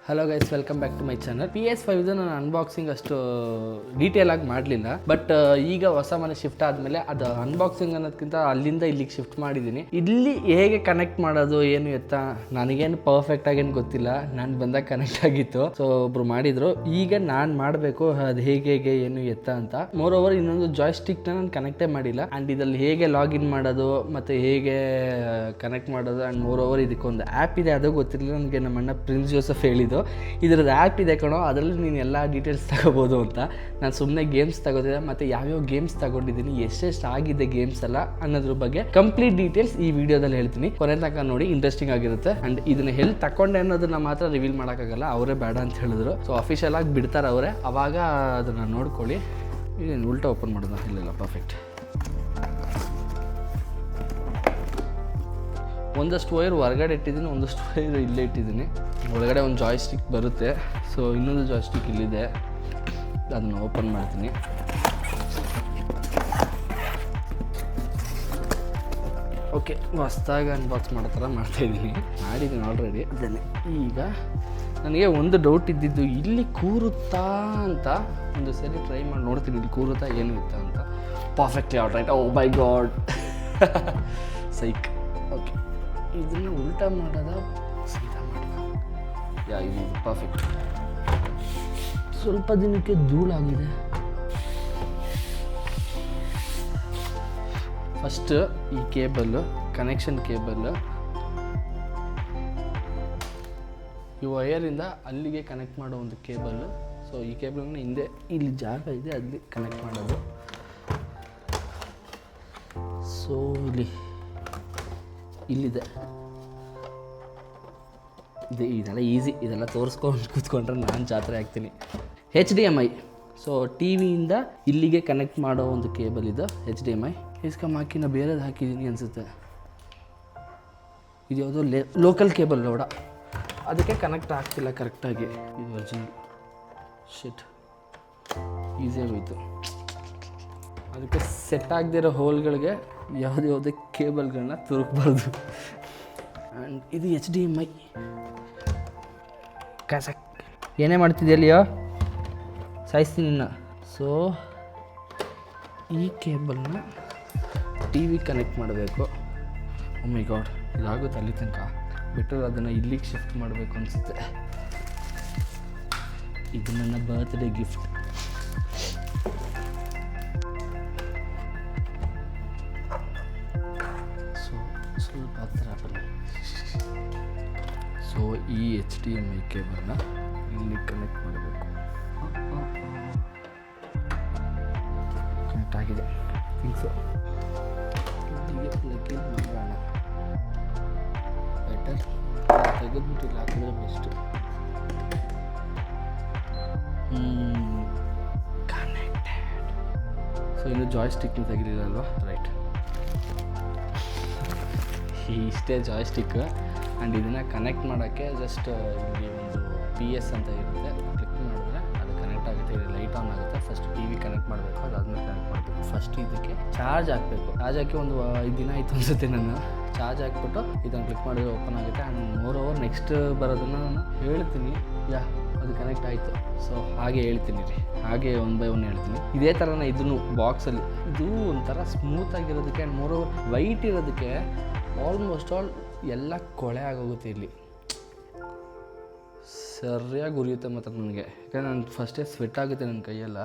Hello guys, welcome back to my channel. PS5 ನಾನು unboxing ಅಷ್ಟು detail ಆಗಿ ಮಾಡಲಿಲ್ಲ. ಬಟ್ ಈಗ ಹೊಸ ಮನೆ ಶಿಫ್ಟ್ ಆದಮೇಲೆ ಅದು ಅನ್ಬಾಕ್ಸಿಂಗ್ ಅನ್ನೋದಕ್ಕಿಂತ ಅಲ್ಲಿಂದ ಇಲ್ಲಿಗೆ ಶಿಫ್ಟ್ ಮಾಡಿದ್ದೀನಿ. ಇಲ್ಲಿ ಹೇಗೆ ಕನೆಕ್ಟ್ ಮಾಡೋದು ಏನು ಎತ್ತ ನನಗೇನು ಪರ್ಫೆಕ್ಟ್ ಆಗೇನು ಗೊತ್ತಿಲ್ಲ. ನಾನು ಬಂದಾಗ ಕನೆಕ್ಟ್ ಆಗಿತ್ತು, ಸೊ ಒಬ್ರು ಮಾಡಿದ್ರು. ಈಗ ನಾನು ಮಾಡಬೇಕು ಅದು ಹೇಗೆ ಏನು ಎತ್ತ ಅಂತ. ಮೋರ್ ಓವರ್ ಇನ್ನೊಂದು ಜಾಯ್ಸ್ಟಿಕ್ನ ನಾನು ಕನೆಕ್ಟೇ ಮಾಡಿಲ್ಲ. ಆ್ಯಂಡ್ ಇದರಲ್ಲಿ ಹೇಗೆ ಲಾಗಿನ್ ಮಾಡೋದು ಮತ್ತು ಹೇಗೆ ಕನೆಕ್ಟ್ ಮಾಡೋದು ಆ್ಯಂಡ್ ಮೋರ್ ಓವರ್ ಇದಕ್ಕೊಂದು ಆ್ಯಪ್ ಇದೆ, ಅದು ಗೊತ್ತಿರಲಿಲ್ಲ ನನಗೆ. ನಮ್ಮಣ್ಣ ಪ್ರಿನ್ಸ್ ಜೋಸೆಫ್ ಹೇಳಿದ್ದು ಇದ್ರದ್ದು ಆ್ಯಪ್ ಇದೆ ಕಣೋ, ಅದರಲ್ಲಿ ನೀನು ಎಲ್ಲ ಡೀಟೇಲ್ಸ್ ತಗೋಬೋದು ಅಂತ. ನಾನು ಸುಮ್ಮನೆ ಗೇಮ್ಸ್ ತಗೋತಿದ್ದೆ ಮತ್ತು ಯಾವ್ಯಾವ ಗೇಮ್ಸ್ ತಗೊಂಡಿದ್ದೀನಿ, ಎಷ್ಟೆಷ್ಟು ಆಗಿದೆ ಗೇಮ್ಸ್ ಎಲ್ಲ ಅನ್ನೋದ್ರ ಬಗ್ಗೆ ಕಂಪ್ಲೀಟ್ ಡೀಟೇಲ್ಸ್ ಈ ವಿಡಿಯೋದಲ್ಲಿ ಹೇಳ್ತೀನಿ. ಕೊನೆ ತನಕ ನೋಡಿ, ಇಂಟ್ರೆಸ್ಟಿಂಗ್ ಆಗಿರುತ್ತೆ. ಆ್ಯಂಡ್ ಇದನ್ನ ಎಲ್ಲಿ ತಗೊಂಡೆ ಅನ್ನೋದನ್ನ ಮಾತ್ರ ರಿವೀಲ್ ಮಾಡೋಕ್ಕಾಗಲ್ಲ, ಅವರೇ ಬೇಡ ಅಂತ ಹೇಳಿದ್ರು. ಸೊ ಅಫಿಷಿಯಲ್ ಆಗಿ ಬಿಡ್ತಾರೆ ಅವರೇ, ಅವಾಗ ಅದನ್ನು ನೋಡ್ಕೊಳ್ಳಿ. ಇದೇನು ಉಲ್ಟಾ ಓಪನ್ ಮಾಡೋದು? ಇಲ್ಲ, ಪರ್ಫೆಕ್ಟ್. ಒಂದಷ್ಟು ವೈರ್ ಹೊರಗಡೆ ಇಟ್ಟಿದ್ದೀನಿ, ಒಂದಷ್ಟು ವೈರ್ ಇಲ್ಲೇ ಇಟ್ಟಿದ್ದೀನಿ. ಒಳಗಡೆ ಒಂದು ಜಾಯ್ಸ್ಟಿಕ್ ಬರುತ್ತೆ. ಸೊ ಇನ್ನೊಂದು ಜಾಯ್ಸ್ಟಿಕ್ ಇಲ್ಲಿದೆ, ಅದನ್ನು ಓಪನ್ ಮಾಡ್ತೀನಿ. ಓಕೆ, ಹೊಸ್ದಾಗಿ ಅನ್ಬಾಕ್ಸ್ ಮಾಡೋ ಥರ ಮಾಡ್ತಾಯಿದ್ದೀನಿ. ಮಾಡಿದ್ದೀನಿ ಆಲ್ರೆಡಿ. ಅದನ್ನೇ ಈಗ ನನಗೆ ಒಂದು ಡೌಟ್ ಇದ್ದಿದ್ದು, ಇಲ್ಲಿ ಕೂರುತ್ತಾ ಅಂತ. ಒಂದು ಸರಿ ಟ್ರೈ ಮಾಡಿ ನೋಡ್ತೀನಿ, ಇಲ್ಲಿ ಕೂರುತ್ತಾ ಏನು ಇತ್ತಾ ಅಂತ. Perfectly all right. Oh my god, psych. Okay, ಇದನ್ನು ಉಲ್ಟಾ ಮಾಡೋದ ಸೀದಾ ಮಾಡೋದ? ಇದು ಪರ್ಫೆಕ್ಟ್. ಸ್ವಲ್ಪ ದಿನಕ್ಕೆ ಧೂಳಾಗಿದೆ. ಫಸ್ಟ್ ಈ ಕೇಬಲ್ಲು, ಕನೆಕ್ಷನ್ ಕೇಬಲ್ಲು, ಈ ವಯರಿಂದ ಅಲ್ಲಿಗೆ ಕನೆಕ್ಟ್ ಮಾಡೋ ಒಂದು ಕೇಬಲ್ಲು. ಸೊ ಈ ಕೇಬಲನ್ನು ಹಿಂದೆ ಇಲ್ಲಿ ಜಾಗ ಇದೆ, ಅಲ್ಲಿ ಕನೆಕ್ಟ್ ಮಾಡೋದು. ಸೊ ಇಲ್ಲಿದೆ. ಇದೆಲ್ಲ ಈಸಿ, ಇದೆಲ್ಲ ತೋರಿಸ್ಕೊಂಡು ಕೂತ್ಕೊಂಡ್ರೆ ನಾನು ಜಾತ್ರೆ ಆಗ್ತೀನಿ. HDMI. ಸೊ ಟಿ ವಿಯಿಂದ ಇಲ್ಲಿಗೆ ಕನೆಕ್ಟ್ ಮಾಡೋ ಒಂದು ಕೇಬಲ್ ಇದು HDMI. ಹಾಕಿ ನಾ ಬೇರೆದು ಹಾಕಿದ್ದೀನಿ ಅನಿಸುತ್ತೆ. ಇದು ಯಾವುದೋ ಲೋಕಲ್ ಕೇಬಲ್ ನೋಡ, ಅದಕ್ಕೆ ಕನೆಕ್ಟ್ ಆಗ್ತಿಲ್ಲ ಕರೆಕ್ಟಾಗಿ. ಇದು ಒರಿಜಿನಲ್ ಶಿಟ್, ಈಸಿಯಾಗಿ ಹೋಯ್ತು. ಅದಕ್ಕೆ ಸೆಟ್ ಆಗದಿರೋ ಹೋಲ್ಗಳಿಗೆ ಯಾವುದೇ ಕೇಬಲ್ಗಳನ್ನ ತುರುಕಬಾರ್ದು. ಆ್ಯಂಡ್ ಇದು HDMI. ಕ್ಯಾಸಕ್ ಏನೇ ಮಾಡ್ತಿದ್ಯಲ್ಲಿಯೋ, ಸಾಯಿಸ್ತೀನಿ ನಿನ್ನ. ಸೊ ಈ ಕೇಬಲ್ನ ಟಿ ವಿ ಕನೆಕ್ಟ್ ಮಾಡಬೇಕು. ಓ ಮೈ ಗಾಡ್, ಇದಾಗುತ್ತೆ ಅಲ್ಲಿ ತನಕ. ಬೆಟರ್ ಅದನ್ನು ಇಲ್ಲಿಗೆ ಶಿಫ್ಟ್ ಮಾಡಬೇಕು ಅನಿಸುತ್ತೆ. ಇದು ನನ್ನ ಬರ್ತ್ಡೇ ಗಿಫ್ಟ್. ಸೊ ಸ್ವಲ್ಪ ಹತ್ತಿರ ಬನ್ನಿ. ಸೊ ಈ HDMI ಕೇಬಲ್ನ ಇಲ್ಲಿ ಕನೆಕ್ಟ್ ಮಾಡಬೇಕು. ಕನೆಕ್ಟ್ ಆಗಿದೆ ಥಿಂಕ್ಸು. ಇಲ್ಲಿಗೆ ಪ್ಲಗ್ ಇನ್ ಮಾಡೋಣ. ಬೆಟರ್ ತೆಗೆದ್ಬಿಟ್ಟಿಲ್ಲ, ಹಾಕಿದ್ರೆ ಬೆಸ್ಟು. ಕನೆಕ್ಟೆಡ್. ಸೊ ಇನ್ನು ಜಾಯ್ಸ್ಟಿಕ್ನ ತೆಗಿಲಿಲ್ಲ ಅಲ್ವಾ? ರೈಟ್, ಇಷ್ಟೇ ಜಾಯ್ಸ್ಟಿಕ್. ಆ್ಯಂಡ್ ಇದನ್ನು ಕನೆಕ್ಟ್ ಮಾಡೋಕ್ಕೆ ಜಸ್ಟ್ ಇಲ್ಲಿ ಒಂದು PS ಅಂತ ಇರುತ್ತೆ, ಕ್ಲಿಕ್ ಮಾಡಿದ್ರೆ ಅದು ಕನೆಕ್ಟ್ ಆಗುತ್ತೆ. ಇಲ್ಲಿ ಲೈಟ್ ಆನ್ ಆಗುತ್ತೆ. ಫಸ್ಟ್ ಟಿ ವಿ ಕನೆಕ್ಟ್ ಮಾಡಬೇಕು, ಅದಾದ್ಮೇಲೆ ಕನೆಕ್ಟ್ ಮಾಡಬೇಕು. ಫಸ್ಟ್ ಇದಕ್ಕೆ ಚಾರ್ಜ್ ಹಾಕಬೇಕು. ಚಾರ್ಜ್ ಹಾಕಿ ಒಂದು 5 ದಿನ ಆಯಿತು ಅನಿಸುತ್ತೆ ನಾನು. ಚಾರ್ಜ್ ಹಾಕ್ಬಿಟ್ಟು ಇದನ್ನು ಕ್ಲಿಕ್ ಮಾಡಿದ್ರೆ ಓಪನ್ ಆಗುತ್ತೆ. ಆ್ಯಂಡ್ ಮೋರ್ ಓವರ್ ನೆಕ್ಸ್ಟ್ ಬರೋದನ್ನು ನಾನು ಹೇಳ್ತೀನಿ. ಅದು ಕನೆಕ್ಟ್ ಆಯಿತು. ಸೊ ಹಾಗೆ ಹೇಳ್ತೀನಿ ರೀ, ಹಾಗೆ 1 by 1 ಹೇಳ್ತೀನಿ. ಇದೇ ಥರನೇ ಇದನ್ನು ಬಾಕ್ಸಲ್ಲಿ. ಇದು ಒಂಥರ ಸ್ಮೂತಾಗಿರೋದಕ್ಕೆ ಆ್ಯಂಡ್ ಮೋರ್ ಓವರ್ ವೈಟ್ ಇರೋದಕ್ಕೆ ಆಲ್ಮೋಸ್ಟ್ ಆಲ್ ಎಲ್ಲ ಕೊಳೆ ಆಗೋಗುತ್ತೆ ಇಲ್ಲಿ. ಸರಿಯಾಗಿ ಉರಿಯುತ್ತೆ ಮಾತ್ರ ನನಗೆ, ಯಾಕಂದರೆ ನಾನು ಫಸ್ಟೇ ಸ್ವೆಟ್ ಆಗುತ್ತೆ ನನ್ನ ಕೈಯೆಲ್ಲ.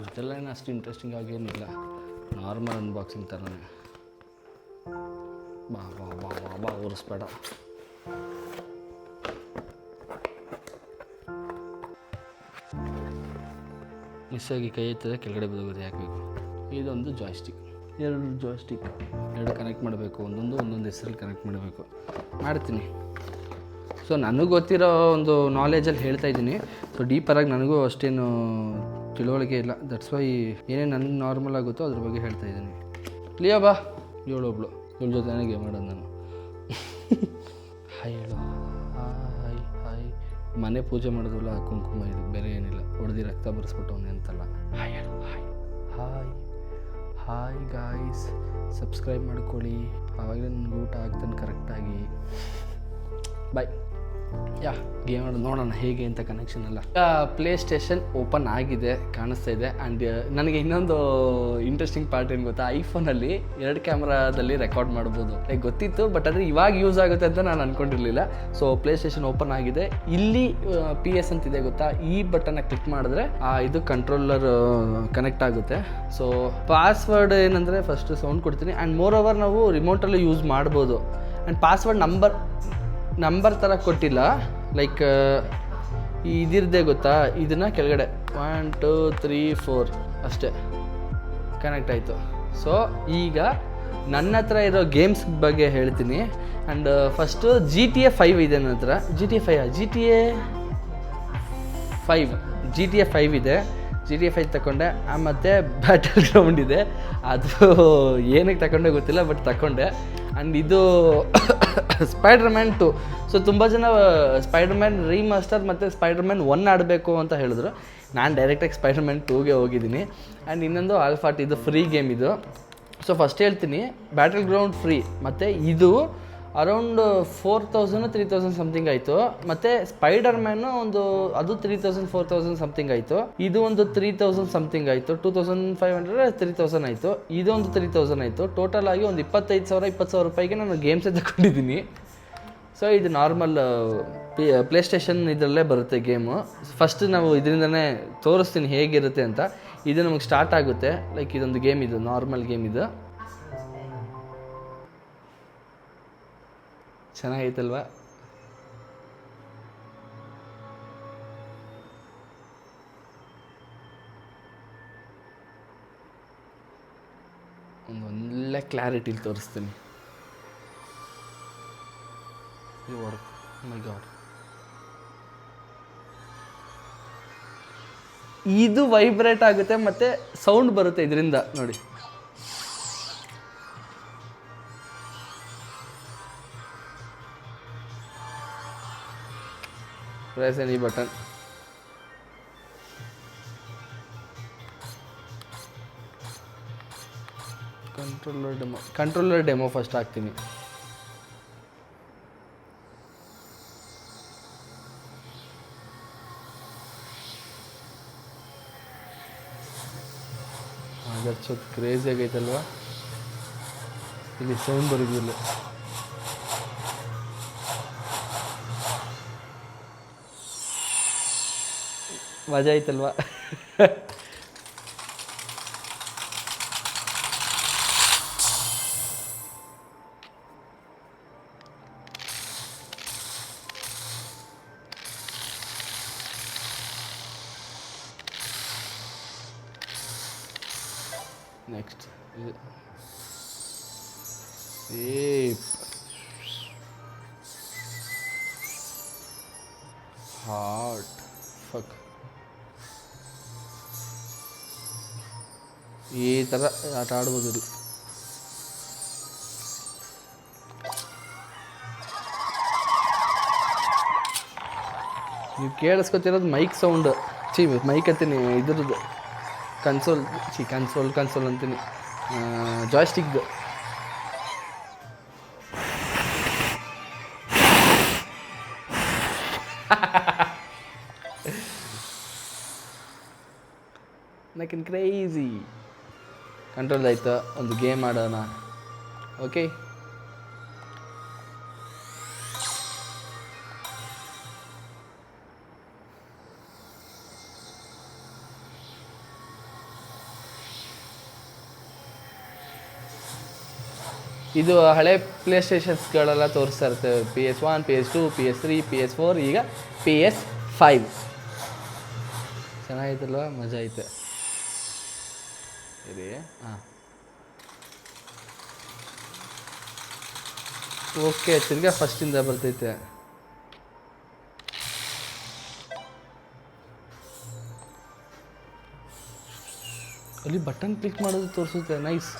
ಇದೆಲ್ಲ ಏನು ಅಷ್ಟು ಇಂಟ್ರೆಸ್ಟಿಂಗ್ ಆಗೇನಿಲ್ಲ, ನಾರ್ಮಲ್ ಅನ್ಬಾಕ್ಸಿಂಗ್ ಥರನೇ. ಬಾ ಉರಿಸ್ಬೇಡ. ಮಿಸ್ಸಾಗಿ ಕೈ ಎತ್ತದೆ, ಕೆಳಗಡೆ ಬಿದ್ದೋಗುತ್ತೆ. ಹಾಕಬೇಕು. ಇದೊಂದು ಜಾಯ್ಸ್ಟಿಕ್, 2 ಜಾಯ್ಸ್ಟಿಕ್, 2 ಕನೆಕ್ಟ್ ಮಾಡಬೇಕು. ಒಂದೊಂದು ಹೆಸರಲ್ಲಿ ಕನೆಕ್ಟ್ ಮಾಡಬೇಕು. ಮಾಡ್ತೀನಿ. ಸೊ ನನಗೆ ಗೊತ್ತಿರೋ ಒಂದು ನಾಲೆಜಲ್ಲಿ ಹೇಳ್ತಾ ಇದ್ದೀನಿ. ಸೊ ಡೀಪರಾಗಿ ನನಗೂ ಅಷ್ಟೇನು ತಿಳುವಳಿಕೆ ಇಲ್ಲ. ದಟ್ಸ್ ವೈ ಏನೇನು ನನಗೆ ನಾರ್ಮಲ್ ಆಗುತ್ತೋ ಅದ್ರ ಬಗ್ಗೆ ಹೇಳ್ತಾ ಇದ್ದೀನಿ. ಲಿಯೋ ಬಾ, ಇವಳೊಬ್ಳು, ಇವಳ ಜೊತೆ ಗೇಮ್ ಮಾಡೋದು ನಾನು. ಹಾಯ್ ಹೇಳು. ಹಾಯ್. ಮನೆ ಪೂಜೆ ಮಾಡೋದಿಲ್ಲ, ಕುಂಕುಮ, ಇದು ಬೇರೆ ಏನಿಲ್ಲ. ಹೊಡೆದು ರಕ್ತ ಬರೆಸ್ಬಿಟ್ಟವನೇ ಅಂತಲ್ಲ. ಹಾಯ್ ಹೇಳು. ಹಾಯ್ ಗಾಯ್ಸ್, ಸಬ್ಸ್ಕ್ರೈಬ್ ಮಾಡ್ಕೊಳ್ಳಿ. ಆವಾಗಲೇ ನನಗೆ ಊಟ ಆಗ್ತಾನೆ ಕರೆಕ್ಟಾಗಿ. ಬಾಯ್. ಯಾ ಗೇಮ್ ನೋಡೋಣ ಹೇಗೆ ಅಂತ ಕನೆಕ್ಷನ್ ಎಲ್ಲ. ಪ್ಲೇ ಸ್ಟೇಷನ್ ಓಪನ್ ಆಗಿದೆ ಕಾಣಿಸ್ತಾ ಇದೆ. ಆ್ಯಂಡ್ ನನಗೆ ಇನ್ನೊಂದು ಇಂಟ್ರೆಸ್ಟಿಂಗ್ ಪಾರ್ಟ್ ಏನು ಗೊತ್ತಾ, ಐಫೋನಲ್ಲಿ 2 ಕ್ಯಾಮ್ರಾದಲ್ಲಿ ರೆಕಾರ್ಡ್ ಮಾಡ್ಬೋದು. ಲೈಕ್ ಗೊತ್ತಿತ್ತು, ಬಟ್ ಆದರೆ ಇವಾಗ ಯೂಸ್ ಆಗುತ್ತೆ ಅಂತ ನಾನು ಅಂದ್ಕೊಂಡಿರಲಿಲ್ಲ. ಸೊ ಪ್ಲೇ ಸ್ಟೇಷನ್ ಓಪನ್ ಆಗಿದೆ. ಇಲ್ಲಿ PS ಅಂತಿದೆ ಗೊತ್ತಾ, ಈ ಬಟನ್ನ ಕ್ಲಿಕ್ ಮಾಡಿದ್ರೆ ಇದು ಕಂಟ್ರೋಲರ್ ಕನೆಕ್ಟ್ ಆಗುತ್ತೆ. ಸೊ ಪಾಸ್ವರ್ಡ್ ಏನಂದರೆ ಫಸ್ಟ್ ಸೌಂಡ್ ಕೊಡ್ತೀನಿ. ಆ್ಯಂಡ್ ಮೋರ್ ಓವರ್ ನಾವು ರಿಮೋಟಲ್ಲಿ ಯೂಸ್ ಮಾಡ್ಬೋದು. ಆ್ಯಂಡ್ ಪಾಸ್ವರ್ಡ್ ನಂಬರ್ ಥರ ಕೊಟ್ಟಿಲ್ಲ, ಲೈಕ್ ಇದಿರದೆ ಗೊತ್ತಾ, ಇದನ್ನು ಕೆಳಗಡೆ 1 2 3 4 ಅಷ್ಟೇ ಕನೆಕ್ಟ್ ಆಯಿತು. ಸೊ ಈಗ ನನ್ನ ಹತ್ರ ಇರೋ ಗೇಮ್ಸ್ ಬಗ್ಗೆ ಹೇಳ್ತೀನಿ. ಆ್ಯಂಡ್ ಫಸ್ಟು GTA 5 ಇದೆ ನನ್ನ ಹತ್ರ. GTA 5 ಇದೆ. GTA 5 ತಗೊಂಡೆ. ಮತ್ತು ಬ್ಯಾಟಲ್ ಗ್ರೌಂಡ್ ಇದೆ, ಅದು ಏನಕ್ಕೆ ತಗೊಂಡೆ ಗೊತ್ತಿಲ್ಲ, ಬಟ್ ತಗೊಂಡೆ. ಆ್ಯಂಡ್ ಇದು ಸ್ಪೈಡರ್ಮ್ಯಾನ್ 2. ಸೊ ತುಂಬ ಜನ ಸ್ಪೈಡರ್ಮ್ಯಾನ್ ರೀಮಾಸ್ಟರ್ ಮತ್ತು ಸ್ಪೈಡರ್ಮ್ಯಾನ್ 1 ಆಡಬೇಕು ಅಂತ ಹೇಳಿದ್ರು. ನಾನು ಡೈರೆಕ್ಟಾಗಿ ಸ್ಪೈಡರ್ಮ್ಯಾನ್ 2ಗೆ ಹೋಗಿದ್ದೀನಿ. ಆ್ಯಂಡ್ ಇನ್ನೊಂದು ಆಲ್ಫಾಟ್, ಇದು ಫ್ರೀ ಗೇಮ್ ಇದು. ಸೊ ಫಸ್ಟ್ ಹೇಳ್ತೀನಿ, ಬ್ಯಾಟಲ್ ಗ್ರೌಂಡ್ ಫ್ರೀ. ಮತ್ತು ಇದು ಅರೌಂಡ್ 4000 3000 ಸಮಥಿಂಗ್ ಆಯಿತು. ಮತ್ತು ಸ್ಪೈಡರ್ಮ್ಯಾನು ಅದು 3000 4000 ಸಮಥಿಂಗ್ ಆಯಿತು. ಇದು ಒಂದು 3000 ಸಮಥಿಂಗ್ ಆಯಿತು. 2500 3000 ಆಯಿತು. ಇದೊಂದು 3000 ಆಯಿತು. ಟೋಟಲ್ ಆಗಿ ಒಂದು 20,000 ರೂಪಾಯಿಗೆ ನಾನು ಗೇಮ್ಸೇ ತಗೊಂಡಿದ್ದೀನಿ. ಸೊ ಇದು ನಾರ್ಮಲ್ ಪ್ಲೇ ಸ್ಟೇಷನ್ ಇದರಲ್ಲೇ ಬರುತ್ತೆ ಗೇಮು. ಫಸ್ಟ್ ನಾವು ಇದರಿಂದನೇ ತೋರಿಸ್ತೀನಿ ಹೇಗಿರುತ್ತೆ ಅಂತ. ಇದು ನಮಗೆ ಸ್ಟಾರ್ಟ್ ಆಗುತ್ತೆ. ಲೈಕ್ ಇದೊಂದು ಗೇಮ್, ಇದು ನಾರ್ಮಲ್ ಗೇಮ್. ಇದು ಚೆನ್ನಾಗೈತಲ್ವಾ? ಒಳ್ಳೆ ಕ್ಲಾರಿಟಿಲಿ ತೋರಿಸ್ತೀನಿ. ಮೈ ಗಾಡ್, ಇದು ವೈಬ್ರೇಟ್ ಆಗುತ್ತೆ ಮತ್ತು ಸೌಂಡ್ ಬರುತ್ತೆ ಇದರಿಂದ. ನೋಡಿ, press any button. Controller demo first ಹಾಕ್ತೀನಿ. ಅದಷ್ಟು ಕ್ರೇಜಿ ಆಗೈತಲ್ವಾ? ಇಲ್ಲಿ ಸೌಂಡ್ ಬರೋದಿಲ್ಲ. ಮಜಾ ಆಯ್ತಲ್ವಾ? ನೆಕ್ಸ್ಟ್ ಹಾರ್ಟ್ ಫಕ್ ಈ ಥರ ಆಟ ಆಡ್ಬೋದು ರೀ. ನೀವು ಕೇಳಿಸ್ಕೊತಿರೋದು ಮೈಕ್ ಸೌಂಡ್. ಮೈಕ್ ಅಂತೀನಿ, ಇದ್ರದ್ದು ಕನ್ಸೋಲ್ ಅಂತೀನಿ, ಜಾಯ್ಸ್ಟಿಕ್ದು. ನಕಿನ್ ಕ್ರೇಜಿ. ಕಂಟ್ರೋಲ್ ಆಯ್ತು. ಒಂದು ಗೇಮ್ ಆಡೋಣ. ಓಕೆ, ಇದು ಹಳೆ ಪ್ಲೇ ಸ್ಟೇಷನ್ಸ್ಗಳೆಲ್ಲ ತೋರಿಸ್ತಾ ಇರುತ್ತೆ. PS1, PS2, PS3, PS4, ಈಗ PS5. ಚೆನ್ನಾಗಿತ್ತಲ್ವ? ಮಜಾ ಐತೆ. ಇರಿ, ಹಾಂ, ಓಕೆ. ತಿರ್ಗಾ ಫಸ್ಟಿಂದ ಬರ್ತೈತೆ. ಅಲ್ಲಿ ಬಟನ್ ಕ್ಲಿಕ್ ಮಾಡೋದು ತೋರಿಸುತ್ತೆ. ನೈಸ್.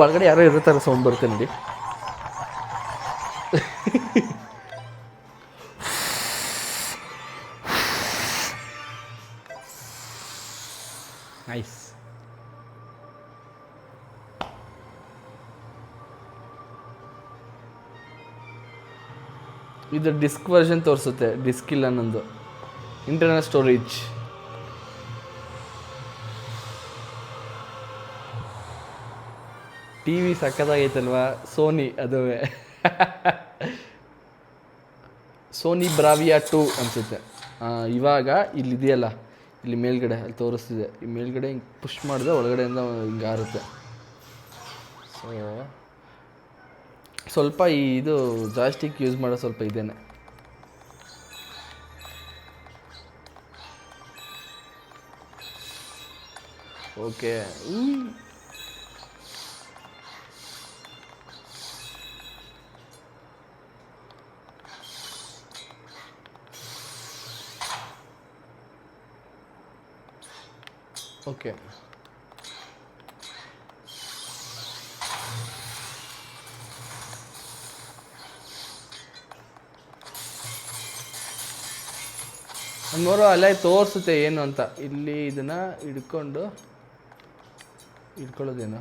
ಒಳಗಡೆ ಯಾರೋ ಇರೋ ಸೌಂಡ್ ಬರುತ್ತೆ ನೋಡಿ. ನೈಸ್. ಇದು ಡಿಸ್ಕ್ ವರ್ಷನ್ ತೋರಿಸುತ್ತೆ, ಡಿಸ್ಕ್ ಇಲ್ಲ ನಂದು. Internal storage. ಟಿ ವಿ ಸಕ್ಕತ್ತಾಗೈತಲ್ವಾ, ಸೋನಿ ಅದುವೇ. ಸೋನಿ ಬ್ರಾವಿಯಾ 2 ಅನಿಸುತ್ತೆ. ಇವಾಗ ಇಲ್ಲಿದೆಯಲ್ಲ, ಇಲ್ಲಿ ಮೇಲ್ಗಡೆ ಅಲ್ಲಿ ತೋರಿಸ್ತಿದೆ, ಈ ಮೇಲ್ಗಡೆ ಹಿಂಗೆ ಪುಷ್ ಮಾಡಿದ್ರೆ ಒಳಗಡೆಯಿಂದ ಹಿಂಗೆ ಆರುತ್ತೆ. ಸೊ ಸ್ವಲ್ಪ ಇದು ಜಾಯ್ಸ್ಟಿಕ್ ಯೂಸ್ ಮಾಡೋ ಸ್ವಲ್ಪ ಇದೇನೆ. ಓಕೆ. ಓಕೆ, ನಮ್ಮವರು ಅಲ್ಲೇ ತೋರಿಸುತ್ತೆ ಏನು ಅಂತ. ಇಲ್ಲಿ ಇದನ್ನು ಇಟ್ಕೊಳ್ಳೋದೇನು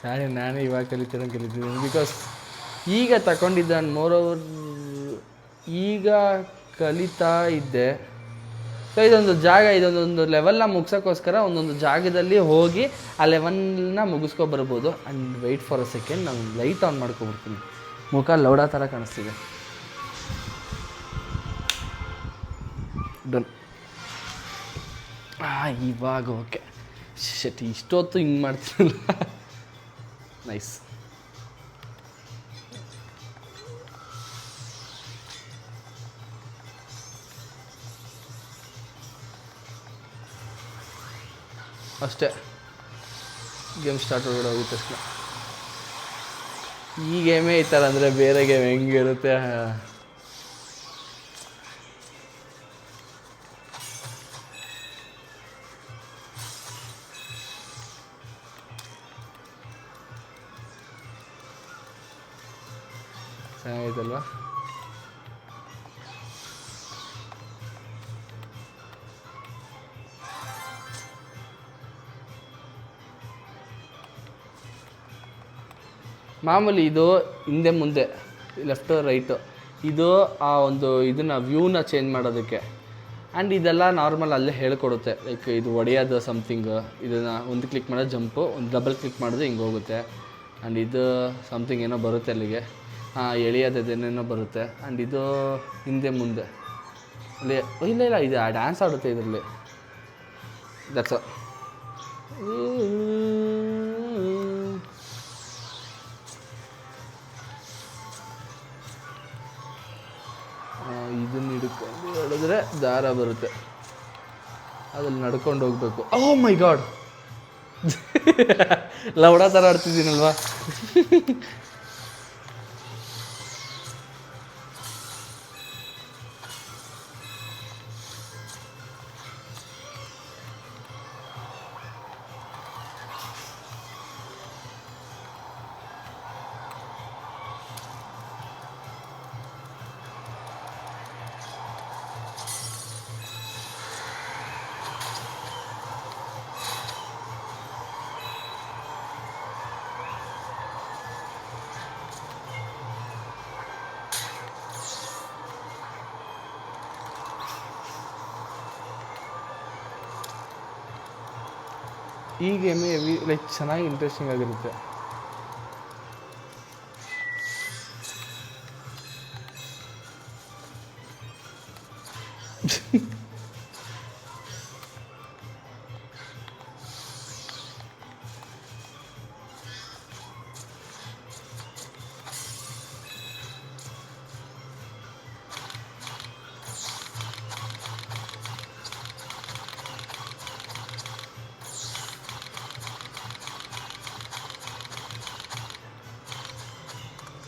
ಸಾರಿ, ನಾನೇ ಇವಾಗ ಕಲಿತಿದ್ದೀನಿ. ಬಿಕಾಸ್ ಈಗ ತಗೊಂಡಿದ್ದ ಮೋರೋವರ್ ಈಗ ಕಲಿತಾ ಇದ್ದೆ. ಸೊ ಇದೊಂದು ಜಾಗ, ಇದೊಂದೊಂದು ಲೆವೆಲ್ನ ಮುಗ್ಸೋಕ್ಕೋಸ್ಕರ ಒಂದೊಂದು ಜಾಗದಲ್ಲಿ ಹೋಗಿ ಆ ಲೆವೆಲ್ನ ಮುಗಿಸ್ಕೊಬರ್ಬೋದು. And wait for a second, ನಾನು ಲೈಟ್ ಆನ್ ಮಾಡ್ಕೊಬಿಡ್ತೀನಿ. ಮುಖ ಲೌಡ ಥರ ಕಾಣಿಸ್ತಿದೆ. ಡನ್. ಇವಾಗ ಓಕೆ. ಶಟ್, ಇಷ್ಟೊತ್ತು ಹಿಂಗೆ ಮಾಡ್ತೀನಲ್ಲ. ನೈಸ್. ಅಷ್ಟೇ, ಗೇಮ್ ಸ್ಟಾರ್ಟ್ ಒಳಗಡೆ ಹೋಗಿದ ತಕ್ಷಣ. ಈ ಗೇಮೇ ಈ ಥರ ಅಂದರೆ ಬೇರೆ ಗೇಮ್ ಹೆಂಗಿರುತ್ತೆ. ಚೆನ್ನಾಗೈತಲ್ವಾ? ಮಾಮೂಲಿ ಇದು ಹಿಂದೆ ಮುಂದೆ, ಲೆಫ್ಟು ರೈಟು, ಇದು ಆ ಒಂದು ಇದನ್ನು ವ್ಯೂನ ಚೇಂಜ್ ಮಾಡೋದಕ್ಕೆ. ಆ್ಯಂಡ್ ಇದೆಲ್ಲ ನಾರ್ಮಲ್ ಅಲ್ಲೇ ಹೇಳ್ಕೊಡುತ್ತೆ. ಲೈಕ್ ಇದು ಹೊಡೆಯೋದು ಸಮಥಿಂಗ್, ಇದನ್ನು ಒಂದು ಕ್ಲಿಕ್ ಮಾಡೋದು ಜಂಪು, ಒಂದು ಡಬಲ್ ಕ್ಲಿಕ್ ಮಾಡಿದ್ರೆ ಹಿಂಗೆ ಹೋಗುತ್ತೆ. ಆ್ಯಂಡ್ ಇದು ಸಮಥಿಂಗ್ ಏನೋ ಬರುತ್ತೆ ಅಲ್ಲಿಗೆ, ಎಳೆಯೋದೇನೇನೋ ಬರುತ್ತೆ. ಆ್ಯಂಡ್ ಇದು ಹಿಂದೆ ಮುಂದೆ ಅಲ್ಲಿ ಇಲ್ಲ ಇದು ಡ್ಯಾನ್ಸ್ ಆಡುತ್ತೆ ಇದರಲ್ಲಿ. ದಟ್ಸ್ ಇದನ್ನು ಹಿಡ್ಕೊಂಡು ಹೇಳಿದ್ರೆ ದಾರ ಬರುತ್ತೆ, ಅದ್ರಲ್ಲಿ ನಡ್ಕೊಂಡು ಹೋಗ್ಬೇಕು. ಓ ಮೈ ಗಾಡ್, ಲವಡ ಥರ ಆಡ್ತಿದ್ದೀನಲ್ವಾ? ಈ ಗೇಮೇ ಲೈಕ್ ಚೆನ್ನಾಗಿ ಇಂಟ್ರೆಸ್ಟಿಂಗ್ ಆಗಿರುತ್ತೆ.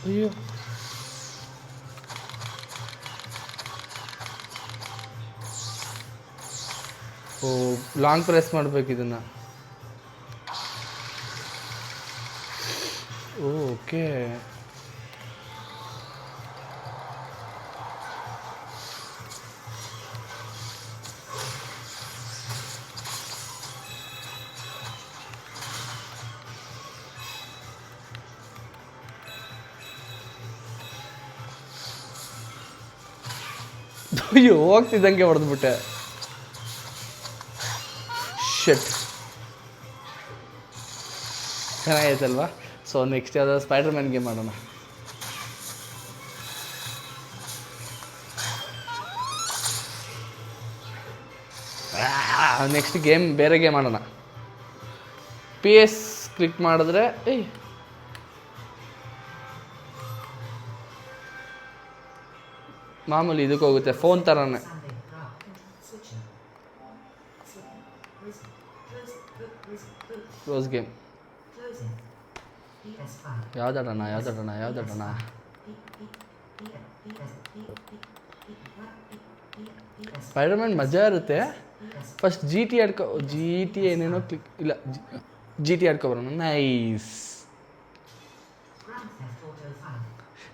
ಅಯ್ಯೋ, ಓ ಲಾಂಗ್ ಪ್ರೆಸ್ ಮಾಡಬೇಕು ಇದನ್ನು. ಓಕೆ, ಅಯ್ಯೋ ಹೋಗ್ತಿದ್ದಂಗೆ ಹೊಡೆದ್ಬಿಟ್ಟೆ. ಶಟ್, ಚೆನ್ನಾಗೈತಲ್ವಾ? ಸೊ ನೆಕ್ಸ್ಟ್ ಯಾವ್ದಾದ್ರು ಸ್ಪೈಡರ್ ಮ್ಯಾನ್ ಗೇಮ್ ಮಾಡೋಣ. ನೆಕ್ಸ್ಟ್ ಗೇಮ್ ಬೇರೆ ಗೇಮ್ ಮಾಡೋಣ. PS ಕ್ಲಿಕ್ ಮಾಡಿದ್ರೆ ಮಾಮೂಲಿ ಇದಕ್ಕೆ ಹೋಗುತ್ತೆ, ಫೋನ್ ಥರನೇ. ಕ್ಲೋಸ್ ಗೇಮ್ ಯಾವ್ದಾಡೋಣ? ಸ್ಪೈಡರ್ ಮ್ಯಾನ್ ಮಜಾ ಇರುತ್ತೆ. ಫಸ್ಟ್ GT ಏನೇನೋ ಕ್ಲಿಕ್ ಇಲ್ಲ, GT ಆಡ್ಕೊಬರೋಣ. ನೈಸ್.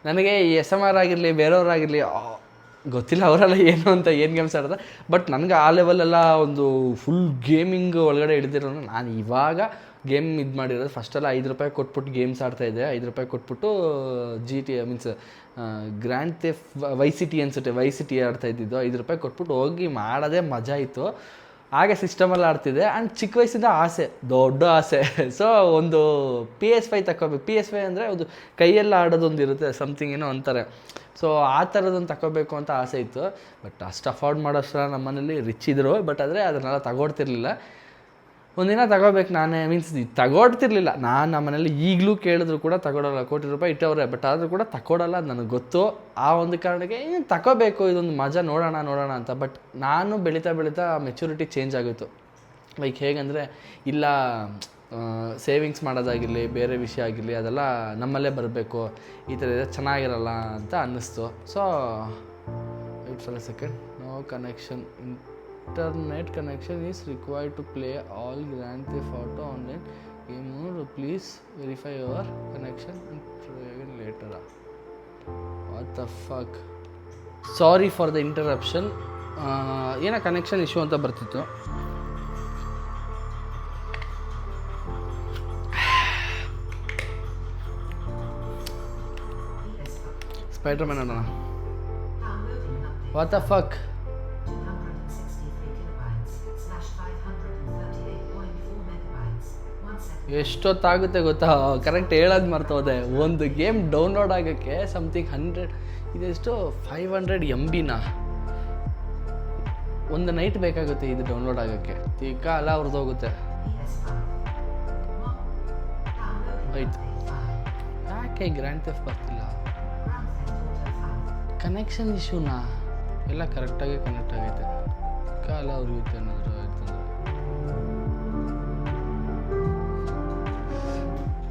ನನಗೆ SMR ಆಗಿರಲಿ ಬೇರೆಯವ್ರಾಗಿರಲಿ ಗೊತ್ತಿಲ್ಲ ಅವರೆಲ್ಲ ಏನು ಅಂತ, ಏನು ಗೇಮ್ಸ್ ಆಡ್ತಾರೆ. ಬಟ್ ನನಗೆ ಆ ಲೆವೆಲೆಲ್ಲ ಒಂದು ಫುಲ್ ಗೇಮಿಂಗ್ ಒಳಗಡೆ ಹಿಡಿದಿರೋನು ನಾನು. ಇವಾಗ ಗೇಮ್ ಇದು ಮಾಡಿರೋದು, ಫಸ್ಟೆಲ್ಲ ₹5 ಕೊಟ್ಬಿಟ್ಟು ಗೇಮ್ಸ್ ಆಡ್ತಾಯಿದ್ದೆ. ₹5 ಕೊಟ್ಬಿಟ್ಟು GT means Grand Theft Vice City ಅನಿಸುತ್ತೆ, ವೈಸ್ ಸಿಟಿ ಆಡ್ತಾಯಿದ್ದಿದ್ದು. ₹5 ಕೊಟ್ಬಿಟ್ಟು ಹೋಗಿ ಮಾಡೋದೇ ಮಜಾ ಇತ್ತು. ಹಾಗೆ ಸಿಸ್ಟಮಲ್ಲಿ ಆಡ್ತಿದ್ದೆ. ಆ್ಯಂಡ್ ಚಿಕ್ಕ ವಯಸ್ಸಿಂದ ಆಸೆ, ದೊಡ್ಡ ಆಸೆ. ಸೊ ಒಂದು PS5 ತಗೋಬೇಕು. PS5 ಅಂದರೆ ಒಂದು ಕೈಯೆಲ್ಲ ಆಡೋದೊಂದು ಇರುತ್ತೆ, ಸಮಥಿಂಗ್ ಏನೋ ಅಂತಾರೆ. ಸೊ ಆ ಥರದೊಂದು ತಗೋಬೇಕು ಅಂತ ಆಸೆ ಇತ್ತು. ಬಟ್ ಅಷ್ಟು ಅಫೋರ್ಡ್ ಮಾಡೋಷ್ಟರ ನಮ್ಮ ಮನೇಲಿ ರಿಚ್ ಇದ್ದರು. ಬಟ್ ಆದರೆ ಅದನ್ನೆಲ್ಲ ತಗೊಡ್ತಿರ್ಲಿಲ್ಲ. ಒಂದಿನ ತಗೋಬೇಕು ನಾನೇ, ಮೀನ್ಸ್ ತಗೊಡ್ತಿರ್ಲಿಲ್ಲ ನಾನು. ನಮ್ಮ ಮನೇಲಿ ಈಗಲೂ ಕೇಳಿದ್ರು ಕೂಡ ತಗೊಡಲ್ಲ. ₹1,00,00,000 ಇಟ್ಟವ್ರೆ, ಬಟ್ ಆದರೂ ಕೂಡ ತಗೊಡಲ್ಲ, ನನಗೆ ಗೊತ್ತು. ಆ ಒಂದು ಕಾರಣಕ್ಕೆ ತಗೋಬೇಕು, ಇದೊಂದು ಮಜಾ ನೋಡೋಣ ಅಂತ. ಬಟ್ ನಾನು ಬೆಳೀತಾ ಮೆಚುರಿಟಿ ಚೇಂಜ್ ಆಗೋಯ್ತು. ಲೈಕ್ ಹೇಗೆಂದರೆ, ಇಲ್ಲ ಸೇವಿಂಗ್ಸ್ ಮಾಡೋದಾಗಿರಲಿ, ಬೇರೆ ವಿಷಯ ಆಗಿರಲಿ, ಅದೆಲ್ಲ ನಮ್ಮಲ್ಲೇ ಬರಬೇಕು, ಈ ಥರ ಇದೆ ಚೆನ್ನಾಗಿರಲ್ಲ ಅಂತ ಅನ್ನಿಸ್ತು. So wait for a second. No connection, internet connection is required to play all Grand Theft Auto online game mode. Please verify your connection and try again later. What the fuck? Sorry for the interruption. ಏನೋ connection issue ಅಂತ ಬರ್ತಿತ್ತು. Spider man ಅಣ್ಣ. What the fuck? ಎಷ್ಟೊತ್ತಾಗುತ್ತೆ ಗೊತ್ತಾ? Correct ಹೇಳೋದು ಮರ್ತೋದೆ. ಒಂದು game download ಆಗೋಕ್ಕೆ something 100, ಇದೆಷ್ಟು 500 MB ಒಂದು ನೈಟ್ ಬೇಕಾಗುತ್ತೆ ಇದು ಡೌನ್ಲೋಡ್ ಆಗೋಕ್ಕೆ. ಈಗ ಅಲ್ಲ ಅವ್ರದ್ದೋಗುತ್ತೆ. ಆಯ್ತು, ಯಾಕೆ ಗ್ರ್ಯಾಂಡ್ ಥೆಫ್ಟ್ ಬರ್ತಿಲ್ಲ? ಕನೆಕ್ಷನ್ ಇಶ್ಯೂನಾ? ಎಲ್ಲ ಕರೆಕ್ಟಾಗಿ ಕನೆಕ್ಟ್ ಆಗೈತೆ. ಕಾಲ ಅವ್ರಿಗೆ ಏನಾದರೂ ಆಯ್ತಂದ್ರೆ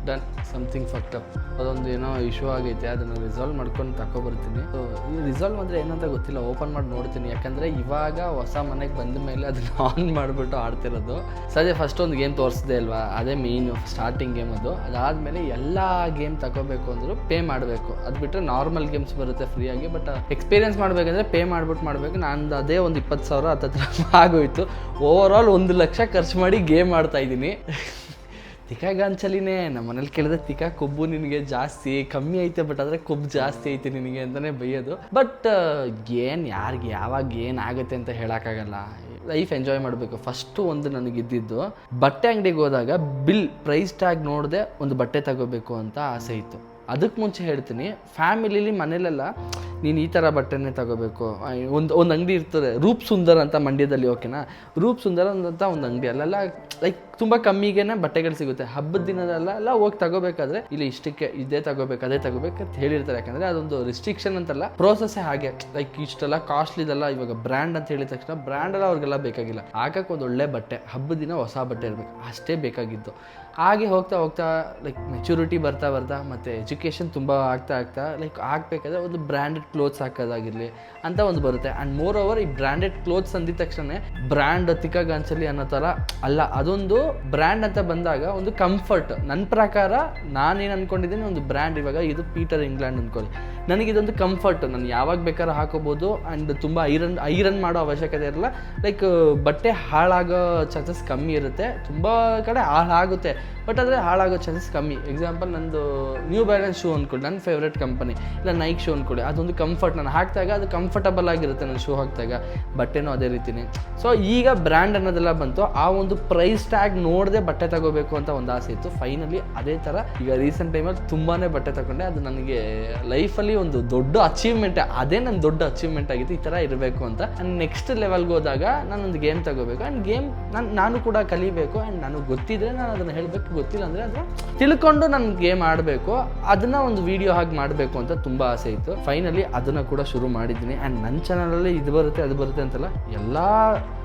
ಡನ್, ಸಮಥಿಂಗ್ ಫಕ್ಟ್ ಅಪ್. ಅದೊಂದು ಏನೋ ಇಶ್ಯೂ ಆಗೈತೆ, ಅದನ್ನು ರಿಸಾಲ್ವ್ ಮಾಡ್ಕೊಂಡು ತಗೊಬರ್ತೀನಿ. ಸೊ ಈ ರಿಸಾಲ್ವ್ ಅಂದರೆ ಏನಂತ ಗೊತ್ತಿಲ್ಲ, ಓಪನ್ ಮಾಡಿ ನೋಡ್ತೀನಿ. ಯಾಕಂದರೆ ಇವಾಗ ಹೊಸ ಮನೆಗೆ ಬಂದ ಮೇಲೆ ಅದನ್ನು ಆನ್ ಮಾಡಿಬಿಟ್ಟು ಆಡ್ತಿರೋದು. ಸದ್ಯ ಫಸ್ಟ್ ಒಂದು ಗೇಮ್ ತೋರಿಸಿದೆ ಅಲ್ವಾ, ಅದೇ ಮೇಯ್ನು ಸ್ಟಾರ್ಟಿಂಗ್ ಗೇಮ್ ಅದು. ಅದಾದಮೇಲೆ ಎಲ್ಲ ಗೇಮ್ ತಗೋಬೇಕು ಅಂದರೂ ಪೇ ಮಾಡಬೇಕು. ಅದು ಬಿಟ್ಟರೆ ನಾರ್ಮಲ್ ಗೇಮ್ಸ್ ಬರುತ್ತೆ ಫ್ರೀಯಾಗಿ. ಬಟ್ ಎಕ್ಸ್ಪೀರಿಯನ್ಸ್ ಮಾಡಬೇಕಂದ್ರೆ ಪೇ ಮಾಡಿಬಿಟ್ಟು ಮಾಡಬೇಕು. ನಾನು ಅದೇ ಒಂದು 20,000 ಹತ್ತಿರ ಆಗೋಯ್ತು. ಓವರಾಲ್ 1,00,000 ಖರ್ಚು ಮಾಡಿ ಗೇಮ್ ಆಡ್ತಾಯಿದ್ದೀನಿ. ತಿಕ್ಕಾಗಂಚಲಿನೇ ನಮ್ಮ ಮನೇಲಿ ಕೇಳಿದ್ರೆ ತಿಕ್ಕಾ ಕೊಬ್ಬು ನಿನಗೆ ಜಾಸ್ತಿ, ಕಮ್ಮಿ ಐತೆ ಬಟ್ ಆದರೆ ಕೊಬ್ಬು ಜಾಸ್ತಿ ಐತೆ ನಿನಗೆ ಅಂತಲೇ ಬೈಯೋದು. ಬಟ್ ಏನು ಯಾರಿಗೆ ಯಾವಾಗ ಏನಾಗುತ್ತೆ ಅಂತ ಹೇಳೋಕ್ಕಾಗಲ್ಲ. ಲೈಫ್ ಎಂಜಾಯ್ ಮಾಡಬೇಕು. ಫಸ್ಟು ಒಂದು ನನಗಿದ್ದಿದ್ದು, ಬಟ್ಟೆ ಅಂಗಡಿಗೆ ಹೋದಾಗ ಬಿಲ್ ಪ್ರೈಸ್ ಟ್ಯಾಗ್ ನೋಡದೆ ಒಂದು ಬಟ್ಟೆ ತಗೋಬೇಕು ಅಂತ ಆಸೆ ಇತ್ತು. ಅದಕ್ಕೆ ಮುಂಚೆ ಹೇಳ್ತೀನಿ, ಫ್ಯಾಮಿಲಿಲಿ ಮನೇಲೆಲ್ಲ ನೀನು ಈ ಥರ ಬಟ್ಟೆನೇ ತಗೋಬೇಕು. ಒಂದು ಅಂಗಡಿ ಇರ್ತದೆ, ರೂಪ್ ಸುಂದರ್ ಅಂತ ಮಂಡ್ಯದಲ್ಲಿ, ಓಕೆನಾ? ರೂಪ್ ಸುಂದರ್ ಅಂತ ಒಂದು ಅಂಗಡಿ, ಅಲ್ಲೆಲ್ಲ ಲೈಕ್ ತುಂಬ ಕಮ್ಮಿಗೆ ಬಟ್ಟೆಗಳು ಸಿಗುತ್ತೆ. ಹಬ್ಬದ ದಿನದಲ್ಲೆಲ್ಲ ಹೋಗಿ ತಗೋಬೇಕಾದ್ರೆ ಇಲ್ಲಿ ಇಷ್ಟಕ್ಕೆ ಇದೇ ತಗೋಬೇಕು ಅದೇ ತಗೋಬೇಕು ಅಂತ ಹೇಳಿರ್ತಾರೆ. ಯಾಕಂದರೆ ಅದೊಂದು ರಿಸ್ಟ್ರಿಕ್ಷನ್ ಅಂತಲ್ಲ, ಪ್ರೋಸೆಸ್ಸೇ ಹಾಗೆ. ಲೈಕ್ ಇಷ್ಟೆಲ್ಲ ಕಾಸ್ಟ್ಲಿದೆಲ್ಲ ಇವಾಗ ಬ್ರ್ಯಾಂಡ್ ಅಂತ ಹೇಳಿದ ತಕ್ಷಣ ಬ್ರ್ಯಾಂಡೆಲ್ಲ ಅವ್ರಿಗೆಲ್ಲ ಬೇಕಾಗಿಲ್ಲ. ಹಾಕಕ್ಕೆ ಒಂದು ಒಳ್ಳೆ ಬಟ್ಟೆ, ಹಬ್ಬದ ದಿನ ಹೊಸ ಬಟ್ಟೆ ಇರಬೇಕು, ಅಷ್ಟೇ ಬೇಕಾಗಿತ್ತು. ಹಾಗೆ ಹೋಗ್ತಾ ಲೈಕ್ ಮೆಚುರಿಟಿ ಬರ್ತಾ ಮತ್ತು ಎಜುಕೇಷನ್ ತುಂಬ ಆಗ್ತಾ ಲೈಕ್ ಆಗಬೇಕಾದ್ರೆ ಒಂದು ಬ್ರ್ಯಾಂಡೆಡ್ ಕ್ಲೋತ್ಸ್ ಹಾಕೋದಾಗಿರಲಿ ಅಂತ ಒಂದು ಬರುತ್ತೆ. ಆ್ಯಂಡ್ ಮೋರ್ ಓವರ್ ಈ ಬ್ರ್ಯಾಂಡೆಡ್ ಕ್ಲೋತ್ಸ್ ಅಂದಿದ ತಕ್ಷಣ ಬ್ರ್ಯಾಂಡ್ ತಿಕ್ಕಾಗಂಚಲಿ ಅನ್ನೋ ಥರ ಅಲ್ಲ. ಅದೊಂದು ಬ್ರ್ಯಾಂಡ್ ಅಂತ ಬಂದಾಗ ಒಂದು ಕಂಫರ್ಟ್. ನನ್ನ ಪ್ರಕಾರ ನಾನೇನು ಅಂದ್ಕೊಂಡಿದ್ದೀನಿ, ಒಂದು ಬ್ರ್ಯಾಂಡ್ ಇವಾಗ ಇದು ಪೀಟರ್ ಇಂಗ್ಲೆಂಡ್ ಅಂದ್ಕೊಳ್ಳಿ, ನನಗಿದೊಂದು ಕಂಫರ್ಟ್. ನಾನು ಯಾವಾಗ ಬೇಕಾದ್ರೂ ಹಾಕೋಬೋದು. ಆ್ಯಂಡ್ ತುಂಬ ಐರನ್ ಮಾಡೋ ಅವಶ್ಯಕತೆ ಇರಲ್ಲ. ಲೈಕ್ ಬಟ್ಟೆ ಹಾಳಾಗೋ ಚಾನ್ಸಸ್ ಕಮ್ಮಿ ಇರುತ್ತೆ. ತುಂಬ ಕಡೆ ಹಾಳಾಗುತ್ತೆ, ಬಟ್ ಆದರೆ ಹಾಳಾಗೋ ಚಾನ್ಸಸ್ ಕಮ್ಮಿ. ಎಕ್ಸಾಂಪಲ್, ನಂದು ನ್ಯೂ ಬ್ಯಾಲೆನ್ಸ್ ಜಾರ್ಡನ್ ಶೂ ಅಂದ್ಕೊಳ್ಳಿ, ನನ್ನ ಫೇವ್ರೇಟ್ ಕಂಪನಿ, ಇಲ್ಲ ನೈಕ್ ಶೂ ಅಂದ್ಕೊಳ್ಳಿ, ಅದೊಂದು ಕಂಫರ್ಟ್ ನಾನು ಹಾಕಿದಾಗ ಅದು ಕಂಫರ್ಟಬಲ್ ಆಗಿರುತ್ತೆ ನನ್ನ ಶೂ ಹಾಕಿದಾಗ. ಬಟ್ಟೆನೂ ಅದೇ ರೀತಿನೇ. ಸೊ ಈಗ ಬ್ರ್ಯಾಂಡ್ ಅನ್ನೋದೆಲ್ಲ ಬಂತು, ಆ ಒಂದು ಪ್ರೈಸ್ ಟ್ಯಾಗ್ ನೋಡದೆ ಬಟ್ಟೆ ತಗೋಬೇಕು ಅಂತ ಒಂದು ಆಸೆ ಇತ್ತು. ಫೈನಲಿ ಅದೇ ಥರ ಈಗ ರೀಸೆಂಟ್ ಟೈಮಲ್ಲಿ ತುಂಬಾ ಬಟ್ಟೆ ತಗೊಂಡೆ. ಅದು ನನಗೆ ಲೈಫಲ್ಲಿ ಒಂದು ದೊಡ್ಡ ಅಚೀವ್ಮೆಂಟ್, ಅದೇ ನನ್ನ ದೊಡ್ಡ ಅಚೀವ್ಮೆಂಟ್ ಆಗಿತ್ತು, ಈ ಥರ ಇರಬೇಕು ಅಂತ. ಆ್ಯಂಡ್ ನೆಕ್ಸ್ಟ್ ಲೆವೆಲ್ಗೆ ಹೋದಾಗ ನಾನೊಂದು ಗೇಮ್ ತಗೋಬೇಕು, ಆ್ಯಂಡ್ ಗೇಮ್ ನಾನು ಕೂಡ ಕಲಿಬೇಕು. ಆ್ಯಂಡ್ ನನಗೆ ಗೊತ್ತಿದ್ರೆ ನಾನು ಅದನ್ನು ಹೇಳಬೇಕು, ಗೊತ್ತಿಲ್ಲ ಅಂದರೆ ಅದನ್ನು ತಿಳ್ಕೊಂಡು ನಾನು ಗೇಮ್ ಆಡಬೇಕು, ಅದನ್ನು ಒಂದು ವೀಡಿಯೋ ಹಾಗೆ ಮಾಡಬೇಕು ಅಂತ ತುಂಬ ಆಸೆ ಇತ್ತು. ಫೈನಲಿ ಅದನ್ನು ಕೂಡ ಶುರು ಮಾಡಿದ್ದೀನಿ. ಆ್ಯಂಡ್ ನನ್ನ ಚಾನಲಲ್ಲಿ ಇದು ಬರುತ್ತೆ ಅದು ಬರುತ್ತೆ ಅಂತಲ್ಲ, ಎಲ್ಲ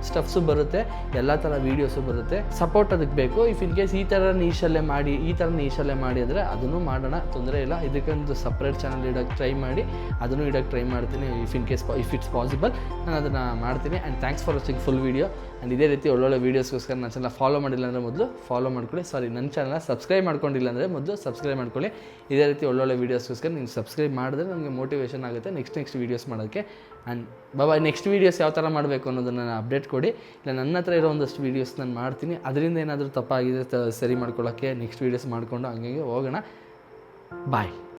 ಸ್ಟಫ್ಸು ಬರುತ್ತೆ, ಎಲ್ಲ ಥರ ವೀಡಿಯೋಸು ಬರುತ್ತೆ. ಸಪೋರ್ಟ್ ಅದಕ್ಕೆ ಬೇಕು. ಇಫ್ ಇನ್ ಕೇಸ್ ಈ ಥರ ನೀಶಲ್ಲೇ ಮಾಡಿ ಅಂದರೆ ಅದನ್ನು ಮಾಡೋಣ, ತೊಂದರೆ ಇಲ್ಲ. ಇದಕ್ಕೊಂದು ಸಪ್ರೇಟ್ ಚಾನಲ್ ಇಡೋಕ್ಕೆ ಟ್ರೈ ಮಾಡಿ, ಅದನ್ನು ಇಡೋಕ್ಕೆ ಟ್ರೈ ಮಾಡ್ತೀನಿ. ಇಫ್ ಇಟ್ಸ್ ಪಾಸಿಬಲ್ ನಾನು ಅದನ್ನು ಮಾಡ್ತೀನಿ. And thanks for watching full video. And ಇದೇ ರೀತಿ ಒಳ್ಳೊಳ್ಳೆ ವೀಡಿಯೋಸ್ಗೋಸ್ಕರ ನನ್ನ ಚಾನಲ್ ಫಾಲೋ ಮಾಡಿಲ್ಲ ಅಂದರೆ ಮೊದಲು ಫಾಲೋ ಮಾಡ್ಕೊಳ್ಳಿ. ನನ್ನ ಚಾನಲ್ನ ಸಬ್ಸ್ಕ್ರೈಬ್ ಮಾಡ್ಕೊಂಡಿಲ್ಲ ಅಂದರೆ ಮೊದಲು ಸಬ್ಸ್ಕ್ರೈಬ್ ಮಾಡ್ಕೊಳ್ಳಿ. ಇದೇ ರೀತಿ ಒಳ್ಳೊಳ್ಳೆ ವೀಡಿಯೋಸ್ಗೋಸ್ಕರ ನೀವು ಸಬ್ಸ್ಕ್ರೈಬ್ ಮಾಡಿದ್ರೆ ನನಗೆ ಮೋಟಿವೇಶನ್ ಆಗುತ್ತೆ ನೆಕ್ಸ್ಟ್ ವೀಡಿಯೋಸ್ ಮಾಡೋಕ್ಕೆ. And bye. ನೆಕ್ಸ್ಟ್ ವೀಡಿಯೋಸ್ ಯಾವ ಥರ ಮಾಡಬೇಕು ಅನ್ನೋದನ್ನು ಅಪ್ಡೇಟ್ ಕೊಡಿ, ಇಲ್ಲ ನನ್ನ ಹತ್ರ ಇರೋ ಒಂದಷ್ಟು ವೀಡಿಯೋಸ್ ನಾನು ಮಾಡ್ತೀನಿ. ಅದರಿಂದ ಏನಾದರೂ ತಪ್ಪಾಗಿದೆ ಸರಿ ಮಾಡ್ಕೊಳ್ಳೋಕ್ಕೆ ನೆಕ್ಸ್ಟ್ ವೀಡಿಯೋಸ್ ಮಾಡಿಕೊಂಡು ಹಂಗೆ ಹೋಗೋಣ. ಬಾಯ್.